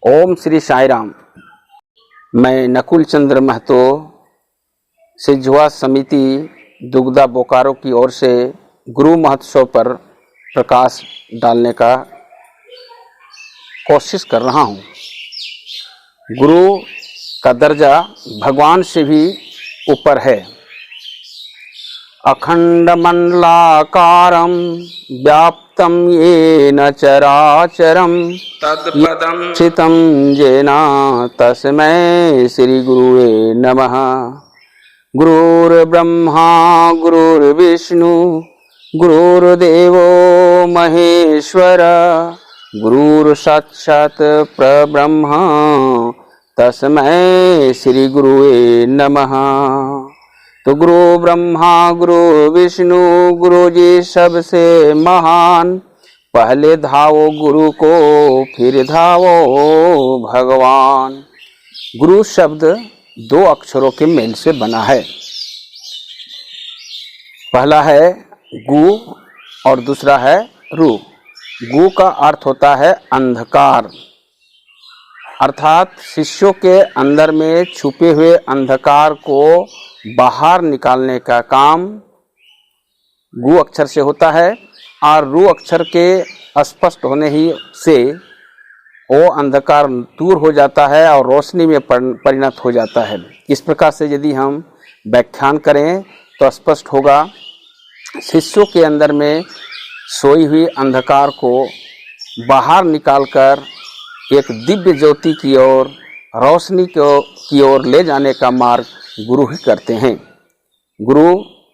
ओम श्री साई राम। मैं नकुल चंद्र महतो सिजुआ समिति दुगदा बोकारो की ओर से गुरु महोत्सव पर प्रकाश डालने का कोशिश कर रहा हूँ। गुरु का दर्जा भगवान से भी ऊपर है। अखंड मंडलाकारं व्याप्तं येन चराचरं तत्पदं स्थितं येन तस्मै श्री गुरुवे नमः। गुरुर्ब्रह्मा गुरुर्विष्णु गुरुर्देवो महेश्वर गुरुर्साक्षात् परब्रह्म तस्मै श्री गुरुवे नमः। तो गुरु ब्रह्मा गुरु विष्णु गुरु जी सबसे महान, पहले धावो गुरु को फिर धावो भगवान। गुरु शब्द दो अक्षरों के मेल से बना है। पहला है गु और दूसरा है रु। गु का अर्थ होता है अंधकार, अर्थात शिष्यों के अंदर में छुपे हुए अंधकार को बाहर निकालने का काम गु अक्षर से होता है। और रु अक्षर के स्पष्ट होने ही से वो अंधकार दूर हो जाता है और रोशनी में परिणत हो जाता है। इस प्रकार से यदि हम व्याख्यान करें तो स्पष्ट होगा। शिष्यों के अंदर में सोई हुई अंधकार को बाहर निकालकर एक दिव्य ज्योति की ओर, रोशनी की ओर ले जाने का मार्ग गुरु ही करते हैं। गुरु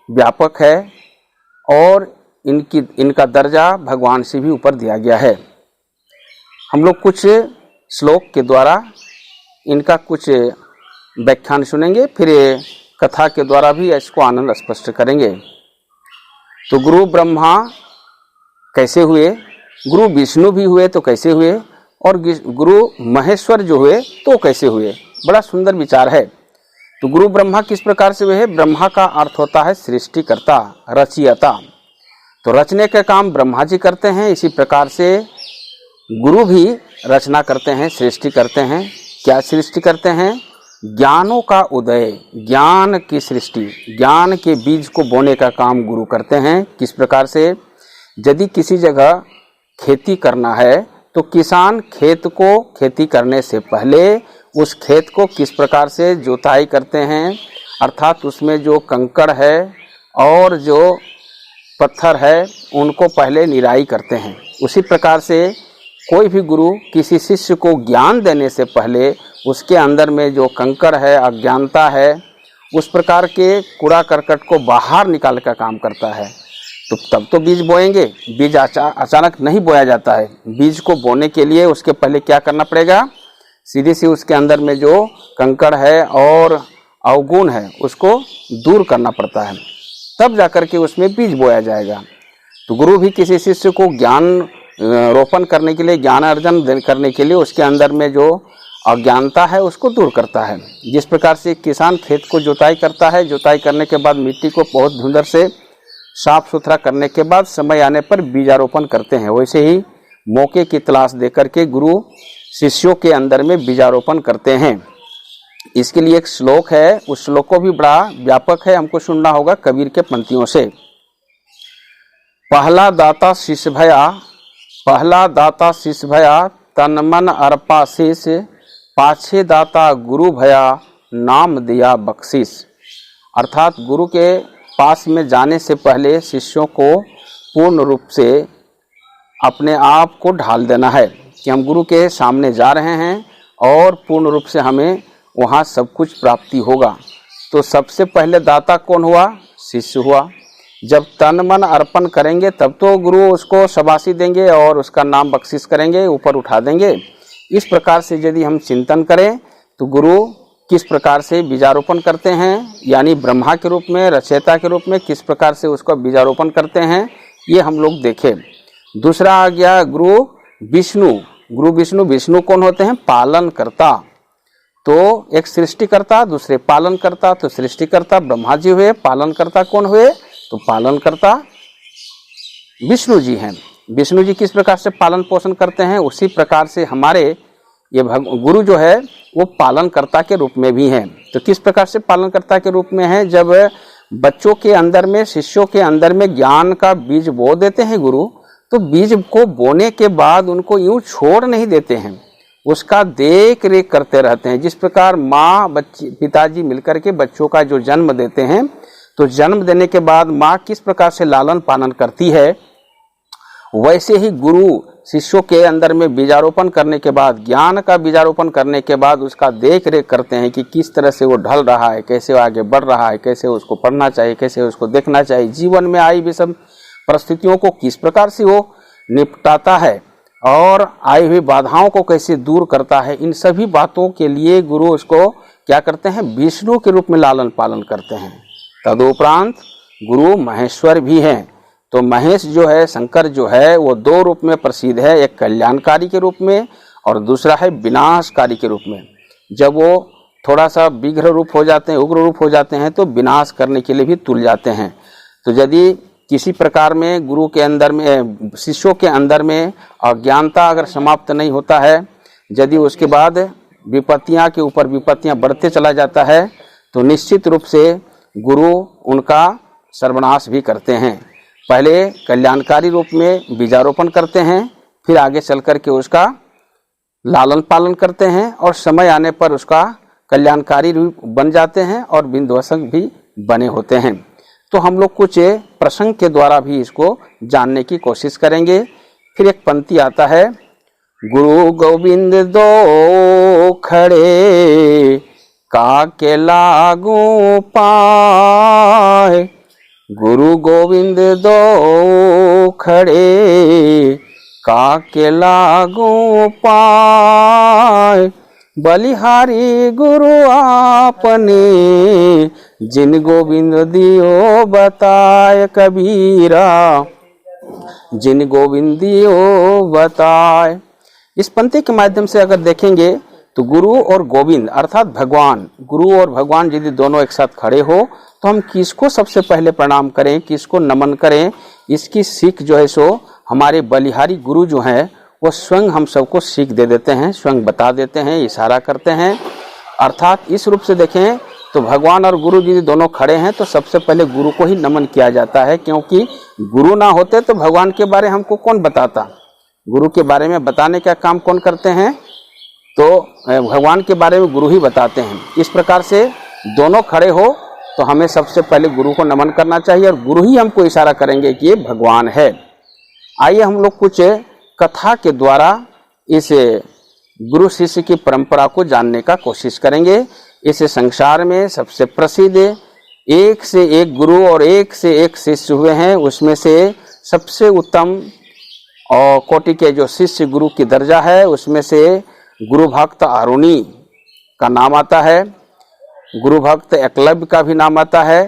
व्यापक है और इनका दर्जा भगवान से भी ऊपर दिया गया है। हम लोग कुछ श्लोक के द्वारा इनका कुछ व्याख्यान सुनेंगे, फिर कथा के द्वारा भी इसको आनंद स्पष्ट करेंगे। तो गुरु ब्रह्मा कैसे हुए, गुरु विष्णु भी हुए तो कैसे हुए, और गुरु महेश्वर जो हुए तो कैसे हुए। बड़ा सुंदर विचार है। तो गुरु ब्रह्मा किस प्रकार से हुए हैं? ब्रह्मा का अर्थ होता है सृष्टिकर्ता, रचयिता। तो रचने का काम ब्रह्मा जी करते हैं। इसी प्रकार से गुरु भी रचना करते हैं, सृष्टि करते हैं। क्या सृष्टि करते हैं? ज्ञानों का उदय, ज्ञान की सृष्टि, ज्ञान के बीज को बोने का काम गुरु करते हैं। किस प्रकार से? यदि किसी जगह खेती करना है तो किसान खेत को खेती करने से पहले उस खेत को किस प्रकार से जोताई करते हैं, अर्थात उसमें जो कंकड़ है और जो पत्थर है उनको पहले निराई करते हैं। उसी प्रकार से कोई भी गुरु किसी शिष्य को ज्ञान देने से पहले उसके अंदर में जो कंकड़ है, अज्ञानता है, उस प्रकार के कूड़ा करकट को बाहर निकाल का काम करता है। तो तब तो बीज बोएंगे। बीज अचानक नहीं बोया जाता है। बीज को बोने के लिए उसके पहले क्या करना पड़ेगा? सीधी सी उसके अंदर में जो कंकड़ है और अवगुण है उसको दूर करना पड़ता है, तब जाकर के उसमें बीज बोया जाएगा। तो गुरु भी किसी शिष्य को ज्ञान रोपण करने के लिए, ज्ञान अर्जन करने के लिए उसके अंदर में जो अज्ञानता है उसको दूर करता है। जिस प्रकार से किसान खेत को जोताई करता है, जोताई करने के बाद मिट्टी को बहुत धुंधर से साफ सुथरा करने के बाद समय आने पर बीजारोपण करते हैं, वैसे ही मौके की तलाश देकर के गुरु शिष्यों के अंदर में बीजारोपण करते हैं। इसके लिए एक श्लोक है, उस श्लोक को भी बड़ा व्यापक है, हमको सुनना होगा कबीर के पंक्तियों से। पहला दाता शिष्य भया, पहला दाता शिष्य भया, तन मन अर्पा शीश, पाछे दाता गुरु भया, नाम दिया बख्शिश। अर्थात गुरु के पास में जाने से पहले शिष्यों को पूर्ण रूप से अपने आप को ढाल देना है कि हम गुरु के सामने जा रहे हैं और पूर्ण रूप से हमें वहाँ सब कुछ प्राप्ति होगा। तो सबसे पहले दाता कौन हुआ? शिष्य हुआ। जब तन मन अर्पण करेंगे तब तो गुरु उसको शाबाशी देंगे और उसका नाम बख्शिश करेंगे, ऊपर उठा देंगे। इस प्रकार से यदि हम चिंतन करें तो गुरु किस प्रकार से बीजारोपण करते हैं, यानी ब्रह्मा के रूप में, रचयिता के रूप में किस प्रकार से उसका बीजारोपण करते हैं, ये हम लोग देखें। दूसरा आ गया गुरु विष्णु। गुरु विष्णु, विष्णु कौन होते हैं? पालन करता। तो एक सृष्टिकर्ता, दूसरे पालन करता। तो सृष्टिकर्ता ब्रह्मा जी हुए, पालन करता कौन हुए? तो पालन करता विष्णु जी हैं। विष्णु जी किस प्रकार से पालन पोषण करते हैं, उसी प्रकार से हमारे ये गुरु जो है वो पालनकर्ता के रूप में भी हैं। तो किस प्रकार से पालनकर्ता के रूप में है? जब बच्चों के अंदर में, शिष्यों के अंदर में ज्ञान का बीज बो देते हैं गुरु, तो बीज को बोने के बाद उनको यूं छोड़ नहीं देते हैं, उसका देख रेख करते रहते हैं। जिस प्रकार माँ पिताजी मिलकर के बच्चों का जो जन्म देते हैं, तो जन्म देने के बाद माँ किस प्रकार से लालन पालन करती है, वैसे ही गुरु शिष्यों के अंदर में बीजारोपण करने के बाद, ज्ञान का बीजारोपण करने के बाद उसका देख रेख करते हैं कि किस तरह से वो ढल रहा है, कैसे वो आगे बढ़ रहा है, कैसे उसको पढ़ना चाहिए, कैसे उसको देखना चाहिए, जीवन में आई भी सब परिस्थितियों को किस प्रकार से वो निपटाता है और आई हुई बाधाओं को कैसे दूर करता है। इन सभी बातों के लिए गुरु उसको क्या करते हैं? विष्णु के रूप में लालन पालन करते हैं। तदुपरांत गुरु महेश्वर भी हैं। तो महेश जो है, शंकर जो है, वो दो रूप में प्रसिद्ध है, एक कल्याणकारी के रूप में और दूसरा है विनाशकारी के रूप में। जब वो थोड़ा सा विग्रह रूप हो जाते हैं, उग्र रूप हो जाते हैं, तो विनाश करने के लिए भी तुल जाते हैं। तो यदि किसी प्रकार में गुरु के अंदर में, शिष्यों के अंदर में अज्ञानता अगर समाप्त नहीं होता है, यदि उसके बाद विपत्तियां के ऊपर विपत्तियां बढ़ते चला जाता है, तो निश्चित रूप से गुरु उनका सर्वनाश भी करते हैं। पहले कल्याणकारी रूप में बीजारोपण करते हैं, फिर आगे चल कर के उसका लालन पालन करते हैं और समय आने पर उसका कल्याणकारी रूप बन जाते हैं और विध्वंसक भी बने होते हैं। तो हम लोग कुछ प्रसंग के द्वारा भी इसको जानने की कोशिश करेंगे। फिर एक पंक्ति आता है, गुरु गोविंद दो खड़े काके लागू पाए, गुरु गोविंद दो खड़े काके लागू पाए, बलिहारी गुरु आपने जिन गोविंद दियो बताए, कबीरा जिन गोविंद दियो बताए। इस पंक्ति के माध्यम से अगर देखेंगे तो गुरु और गोविंद अर्थात भगवान, गुरु और भगवान यदि दोनों एक साथ खड़े हो तो हम किसको सबसे पहले प्रणाम करें, किसको नमन करें, इसकी सीख जो है सो हमारे बलिहारी गुरु जो हैं वो स्वयं हम सबको सीख दे देते हैं, स्वयं बता देते हैं, इशारा करते हैं। अर्थात इस रूप से देखें तो भगवान और गुरु जी दोनों खड़े हैं तो सबसे पहले गुरु को ही नमन किया जाता है, क्योंकि गुरु ना होते तो भगवान के बारे हमको कौन बताता, गुरु के बारे में बताने का काम कौन करते हैं, तो भगवान के बारे में गुरु ही बताते हैं। इस प्रकार से दोनों खड़े हो तो हमें सबसे पहले गुरु को नमन करना चाहिए और गुरु ही हमको इशारा करेंगे कि ये भगवान है। आइए हम लोग कुछ कथा के द्वारा इस गुरु शिष्य की परंपरा को जानने का कोशिश करेंगे। इस संसार में सबसे प्रसिद्ध एक से एक गुरु और एक से एक शिष्य हुए हैं, उसमें से सबसे उत्तम और कोटि के जो शिष्य गुरु की दर्जा है उसमें से गुरु भक्त अरुणी का नाम आता है, गुरु भक्त एकलव्य का भी नाम आता है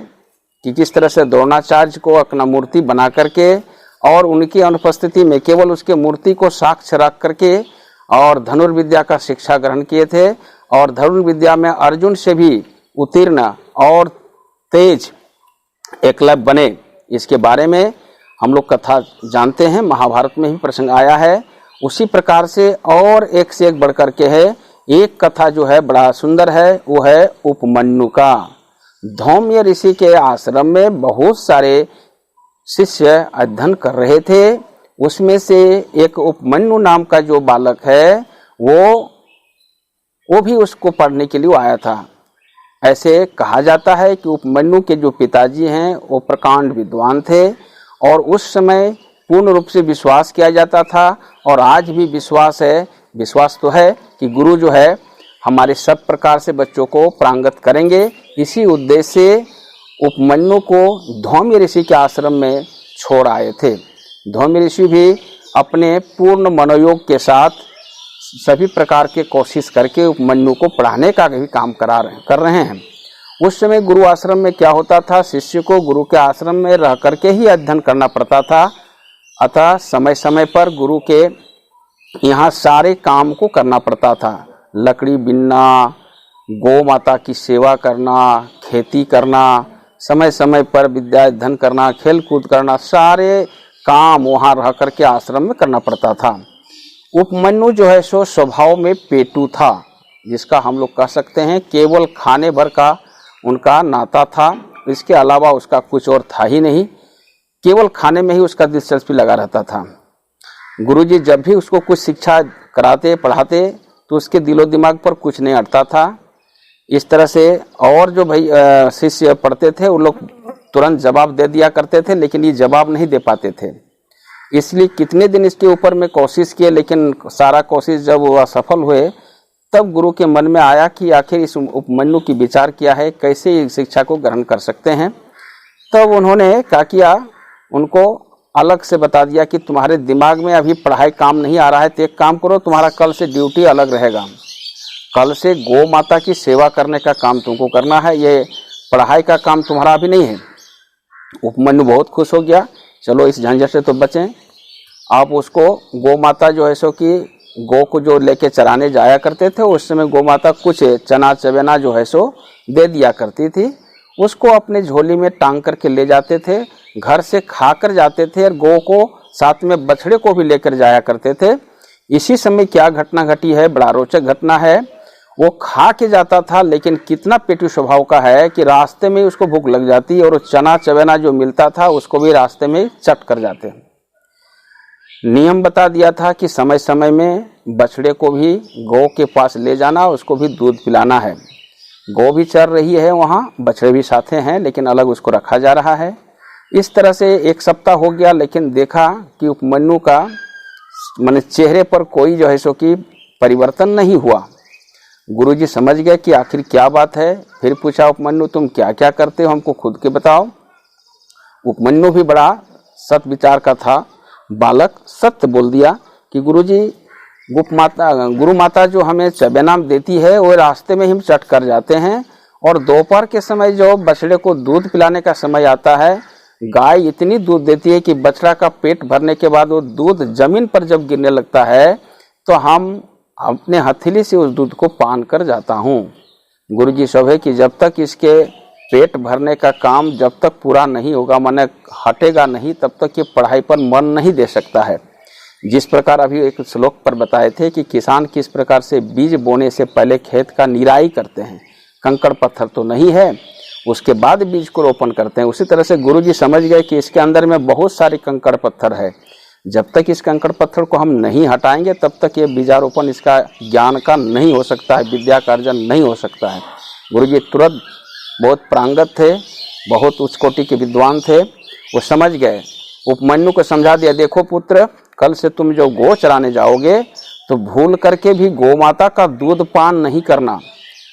कि किस तरह से द्रोणाचार्य को अपना मूर्ति बना करके और उनकी अनुपस्थिति में केवल उसके मूर्ति को साक्ष्य रख करके और धनुर्विद्या का शिक्षा ग्रहण किए थे और धनुर्विद्या में अर्जुन से भी उत्तीर्ण और तेज एकलव्य बने। इसके बारे में हम लोग कथा जानते हैं, महाभारत में भी प्रसंग आया है। उसी प्रकार से और एक से एक बढ़ करके है। एक कथा जो है बड़ा सुंदर है, वो है उपमन्यु का। धौम्य ऋषि के आश्रम में बहुत सारे शिष्य अध्ययन कर रहे थे, उसमें से एक उपमन्यु नाम का जो बालक है वो भी उसको पढ़ने के लिए आया था। ऐसे कहा जाता है कि उपमन्यु के जो पिताजी हैं वो प्रकांड विद्वान थे और उस समय पूर्ण रूप से विश्वास किया जाता था और आज भी विश्वास है, विश्वास तो है कि गुरु जो है हमारे सब प्रकार से बच्चों को प्रांगत करेंगे। इसी उद्देश्य से उपमन्यु को धौम्य ऋषि के आश्रम में छोड़ आए थे। धौम्य ऋषि भी अपने पूर्ण मनोयोग के साथ सभी प्रकार के कोशिश करके उपमन्यु को पढ़ाने का भी काम कर रहे हैं। उस समय गुरु आश्रम में क्या होता था, शिष्य को गुरु के आश्रम में रह करके ही अध्ययन करना पड़ता था, अतः समय समय पर गुरु के यहाँ सारे काम को करना पड़ता था। लकड़ी बिनना, गौ माता की सेवा करना, खेती करना, समय समय पर विद्या अध्ययन करना, खेल कूद करना, सारे काम वहाँ रह करके आश्रम में करना पड़ता था। उपमन्यु जो है सो स्वभाव में पेटू था, जिसका हम लोग कह सकते हैं केवल खाने भर का उनका नाता था, इसके अलावा उसका कुछ और था ही नहीं, केवल खाने में ही उसका दिलचस्पी लगा रहता था। गुरुजी जब भी उसको कुछ शिक्षा कराते पढ़ाते तो उसके दिलो दिमाग पर कुछ नहीं अटता था। इस तरह से और जो भाई शिष्य पढ़ते थे वो लोग तुरंत जवाब दे दिया करते थे, लेकिन ये जवाब नहीं दे पाते थे। इसलिए कितने दिन इसके ऊपर में कोशिश किए, लेकिन सारा कोशिश जब वो असफल हुए तब गुरु के मन में आया कि आखिर इस उपमन्यु की विचार किया है, कैसे इस शिक्षा को ग्रहण कर सकते हैं। तब उन्होंने क्या किया, उनको अलग से बता दिया कि तुम्हारे दिमाग में अभी पढ़ाई काम नहीं आ रहा है, तो एक काम करो, तुम्हारा कल से ड्यूटी अलग रहेगा, कल से गौ माता की सेवा करने का काम तुमको करना है, ये पढ़ाई का काम तुम्हारा अभी नहीं है। उपमन्यु बहुत खुश हो गया, चलो इस झंझट से तो बचें। आप उसको गौ माता जो है सो कि गौ को जो लेके चराने जाया करते थे, उस समय गौ माता कुछ चना चवेना जो है सो दे दिया करती थी, उसको अपने झोली में टांग करके ले जाते थे, घर से खा कर जाते थे, और गौ को साथ में बछड़े को भी लेकर जाया करते थे। इसी समय क्या घटना घटी है, बड़ा रोचक घटना है। वो खा के जाता था, लेकिन कितना पेटू स्वभाव का है कि रास्ते में उसको भूख लग जाती, और चना चवेना जो मिलता था उसको भी रास्ते में चट कर जाते। नियम बता दिया था कि समय समय में बछड़े को भी गौ के पास ले जाना, उसको भी दूध पिलाना है। गौ भी चर रही है वहाँ, बछड़े भी साथे हैं, लेकिन अलग उसको रखा जा रहा है। इस तरह से एक सप्ताह हो गया, लेकिन देखा कि उपमन्यु का माने चेहरे पर कोई जो है सो कि परिवर्तन नहीं हुआ। गुरुजी समझ गए कि आखिर क्या बात है। फिर पूछा, उपमन्यु तुम क्या क्या करते हो, हमको खुद के बताओ। उपमन्यु भी बड़ा सत विचार का था बालक, सत्य बोल दिया कि गुरुजी गुरु माता जो हमें चबेना देती है वो रास्ते में ही हम चट कर जाते हैं, और दोपहर के समय जो बछड़े को दूध पिलाने का समय आता है, गाय इतनी दूध देती है कि बछड़ा का पेट भरने के बाद वो दूध जमीन पर जब गिरने लगता है तो हम अपने हथेली से उस दूध को पान कर जाता हूँ। गुरुजी सभे कि जब तक इसके पेट भरने का काम जब तक पूरा नहीं होगा, माने हटेगा नहीं, तब तक ये पढ़ाई पर मन नहीं दे सकता है। जिस प्रकार अभी एक श्लोक पर बताए थे कि किसान किस प्रकार से बीज बोने से पहले खेत का निराई करते हैं, कंकड़ पत्थर तो नहीं है, उसके बाद बीज को रोपण करते हैं, उसी तरह से गुरुजी समझ गए कि इसके अंदर में बहुत सारे कंकड़ पत्थर है। जब तक इस कंकड़ पत्थर को हम नहीं हटाएंगे तब तक ये बीजारोपण इसका ज्ञान का नहीं हो सकता है, विद्या का अर्जन नहीं हो सकता है। गुरुजी तुरंत बहुत प्रांगत थे, बहुत उच्च कोटि के विद्वान थे, वो समझ गए। उपमन्यु को समझा दिया, देखो पुत्र, कल से तुम जो गौ चराने जाओगे तो भूल करके भी गौ माता का दूध पान नहीं करना।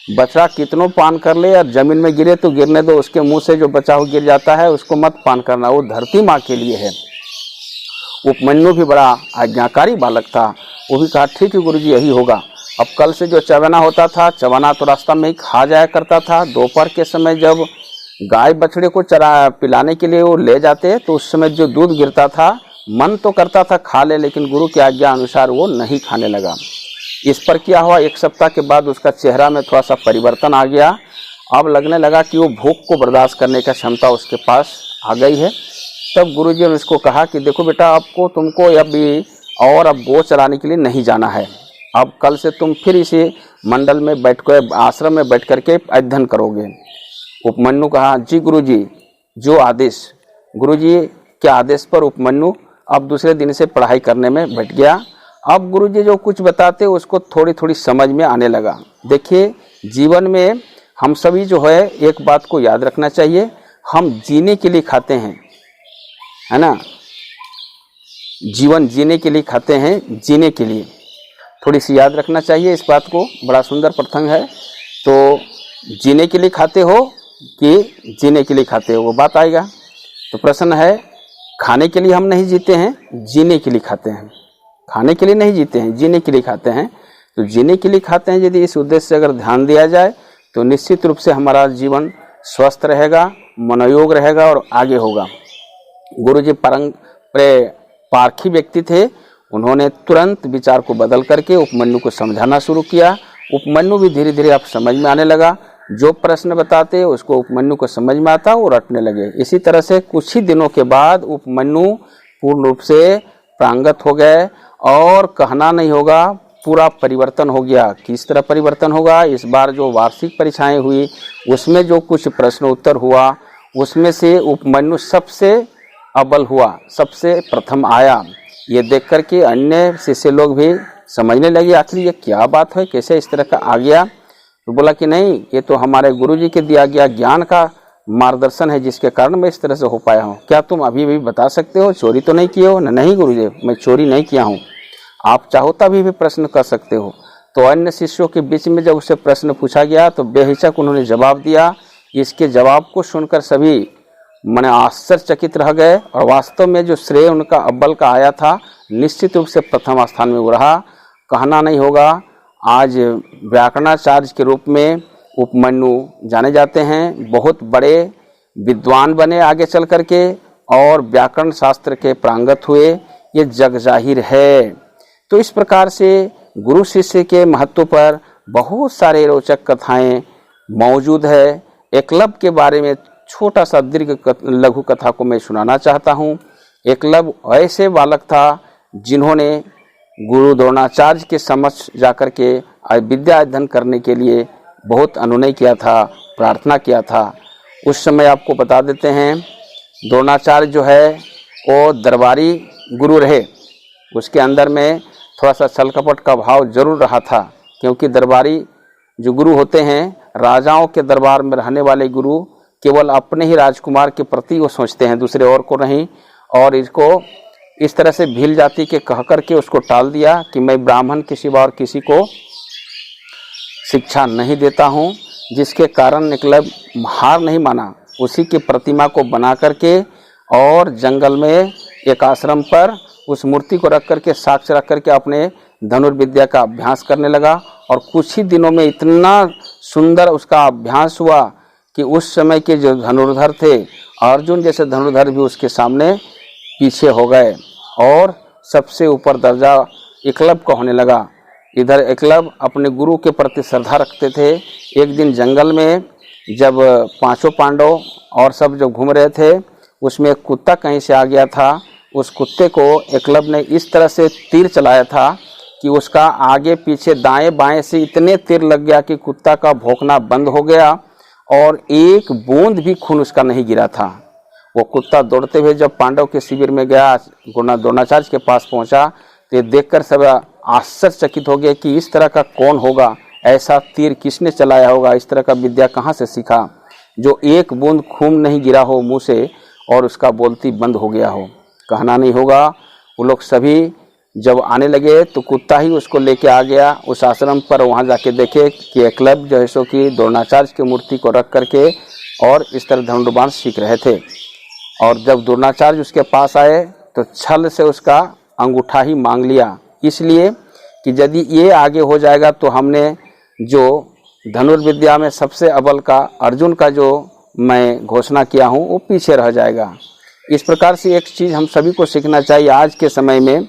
बछड़ा कितनों पान कर ले और जमीन में गिरे तो गिरने दो, उसके मुंह से जो बचा हुआ गिर जाता है उसको मत पान करना, वो धरती माँ के लिए है। उपमन्यु भी बड़ा आज्ञाकारी बालक था, वो भी कहा ठीक है गुरुजी यही होगा। अब कल से जो चवना होता था, चवना तो रास्ता में ही खा जाया करता था। दोपहर के समय जब गाय बछड़े को चरा पिलाने के लिए वो ले जाते तो उस समय जो दूध गिरता था, मन तो करता था खा ले, लेकिन गुरु की आज्ञा अनुसार वो नहीं खाने लगा। इस पर क्या हुआ, एक सप्ताह के बाद उसका चेहरा में थोड़ा सा परिवर्तन आ गया। अब लगने लगा कि वो भूख को बर्दाश्त करने का क्षमता उसके पास आ गई है। तब गुरुजी ने उसको कहा कि देखो बेटा, तुमको अभी और अब गौ चराने के लिए नहीं जाना है, अब कल से तुम फिर इसी मंडल में बैठ कर, आश्रम में बैठ करके अध्ययन करोगे। उपमन्यु कहा जी गुरुजी, जो आदेश। गुरुजी के आदेश पर उपमन्यु अब दूसरे दिन से पढ़ाई करने में बैठ गया। अब गुरुजी जो कुछ बताते उसको थोड़ी थोड़ी समझ में आने लगा। देखिए, जीवन में हम सभी जो है एक बात को याद रखना चाहिए, हम जीने के लिए खाते हैं, है ना, जीवन जीने के लिए खाते हैं, जीने के लिए थोड़ी सी याद रखना चाहिए इस बात को। बड़ा सुंदर प्रसंग है। तो जीने के लिए खाते हो कि जीने के लिए खाते हो, वो बात आएगा। तो प्रश्न है, खाने के लिए हम नहीं जीते हैं, जीने के लिए खाते हैं। खाने के लिए नहीं जीते हैं, जीने के लिए खाते हैं। तो जीने के लिए खाते हैं, यदि इस उद्देश्य से अगर ध्यान दिया जाए तो निश्चित रूप से हमारा जीवन स्वस्थ रहेगा, मनोयोग रहेगा और आगे होगा। गुरुजी पारखी व्यक्ति थे, उन्होंने तुरंत विचार को बदल करके उपमन्यु को समझाना शुरू किया। उपमन्यु भी धीरे धीरे अब समझ में आने लगा, जो प्रश्न बताते उसको उपमन्यु को समझ में आता, वो रटने लगे। इसी तरह से कुछ ही दिनों के बाद उपमन्यु पूर्ण रूप से प्रांगत हो गए और कहना नहीं होगा, पूरा परिवर्तन हो गया। किस तरह परिवर्तन होगा? इस बार जो वार्षिक परीक्षाएं हुई उसमें जो कुछ प्रश्न उत्तर हुआ उसमें से उपमन्यु सबसे अव्वल हुआ, सबसे प्रथम आया। ये देख कर के अन्य शिष्य लोग भी समझने लगे आखिर ये क्या बात है, कैसे इस तरह का आ गया। तो बोला कि नहीं, ये तो हमारे गुरुजी के दिया गया ज्ञान का मार्गदर्शन है जिसके कारण मैं इस तरह से हो पाया हूँ। क्या तुम अभी भी बता सकते हो चोरी तो नहीं किए हो? नहीं गुरुजी, मैं चोरी नहीं किया हूँ। आप चाहो तभी भी प्रश्न कर सकते हो। तो अन्य शिष्यों के बीच में जब उससे प्रश्न पूछा गया तो बेहिचक उन्होंने जवाब दिया। इसके जवाब को सुनकर सभी माने आश्चर्यचकित रह गए और वास्तव में जो श्रेय उनका अव्वल का आया था निश्चित रूप से प्रथम स्थान में वो रहा। कहना नहीं होगा, आज व्याकरणाचार्य के रूप में उपमन्यु जाने जाते हैं, बहुत बड़े विद्वान बने आगे चल करके और व्याकरण शास्त्र के प्रांगत हुए, ये जग जाहिर है। तो इस प्रकार से गुरु शिष्य के महत्व पर बहुत सारे रोचक कथाएं मौजूद है। एकलव्य के बारे में छोटा सा दीर्घ लघु कथा को मैं सुनाना चाहता हूँ। एकलव्य ऐसे बालक था जिन्होंने गुरु द्रोणाचार्य के समक्ष जाकर के विद्या अध्ययन करने के लिए बहुत अनुनय किया था, प्रार्थना किया था। उस समय आपको बता देते हैं, द्रोणाचार्य जो है वो दरबारी गुरु रहे, उसके अंदर में थोड़ा सा छल कपट का भाव जरूर रहा था, क्योंकि दरबारी जो गुरु होते हैं, राजाओं के दरबार में रहने वाले गुरु केवल अपने ही राजकुमार के प्रति वो सोचते हैं, दूसरे और को नहीं। और इसको इस तरह से भील जाति के कह करके उसको टाल दिया कि मैं ब्राह्मण के सिवा और किसी को शिक्षा नहीं देता हूँ, जिसके कारण एकलव्य हार नहीं माना। उसी की प्रतिमा को बना करके और जंगल में एक आश्रम पर उस मूर्ति को रख करके, साक्ष्य रख करके अपने धनुर्विद्या का अभ्यास करने लगा। और कुछ ही दिनों में इतना सुंदर उसका अभ्यास हुआ कि उस समय के जो धनुर्धर थे, अर्जुन जैसे धनुर्धर भी उसके सामने पीछे हो गए और सबसे ऊपर दर्जा एकलव्य का होने लगा। इधर एकलव्य अपने गुरु के प्रति श्रद्धा रखते थे। एक दिन जंगल में जब पांचों पांडव और सब जो घूम रहे थे, उसमें एक कुत्ता कहीं से आ गया था। उस कुत्ते को एकलव्य ने इस तरह से तीर चलाया था कि उसका आगे पीछे दाएं बाएं से इतने तीर लग गया कि कुत्ता का भौंकना बंद हो गया और एक बूंद भी खून उसका नहीं गिरा था। वो कुत्ता दौड़ते हुए जब पांडव के शिविर में गया, द्रोणाचार्य के पास पहुंचा, तो ये देखकर सब आश्चर्यचकित हो गए कि इस तरह का कौन होगा, ऐसा तीर किसने चलाया होगा, इस तरह का विद्या कहाँ से सीखा, जो एक बूंद खून नहीं गिरा हो मुंह से और उसका बोलती बंद हो गया हो। कहना नहीं होगा, वो लोग सभी जब आने लगे तो कुत्ता ही उसको लेके आ गया उस आश्रम पर। वहाँ जाके देखे कि एकलव्य जो है सो कि द्रोणाचार्य की मूर्ति को रख करके और इस तरह धनुर्बाण सीख रहे थे। और जब द्रोणाचार्य उसके पास आए तो छल से उसका अंगूठा ही मांग लिया, इसलिए कि यदि ये आगे हो जाएगा तो हमने जो धनुर्विद्या में सबसे अव्वल का अर्जुन का जो मैं घोषणा किया हूँ वो पीछे रह जाएगा। इस प्रकार से एक चीज़ हम सभी को सीखना चाहिए, आज के समय में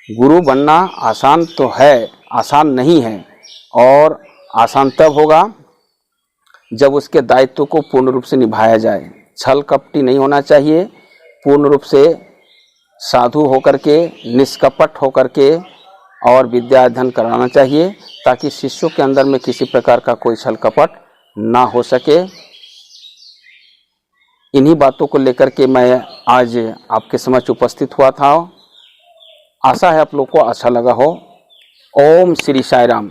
गुरु बनना आसान तो है, आसान नहीं है, और आसान तब होगा जब उसके दायित्व को पूर्ण रूप से निभाया जाए। छल कपटी नहीं होना चाहिए, पूर्ण रूप से साधु होकर के, निष्कपट होकर के और विद्या अध्ययन कराना चाहिए, ताकि शिष्यों के अंदर में किसी प्रकार का कोई छल कपट ना हो सके। इन्हीं बातों को लेकर के मैं आज आपके समक्ष उपस्थित हुआ था। आशा है आप लोग को अच्छा लगा हो। ओम श्री साई राम।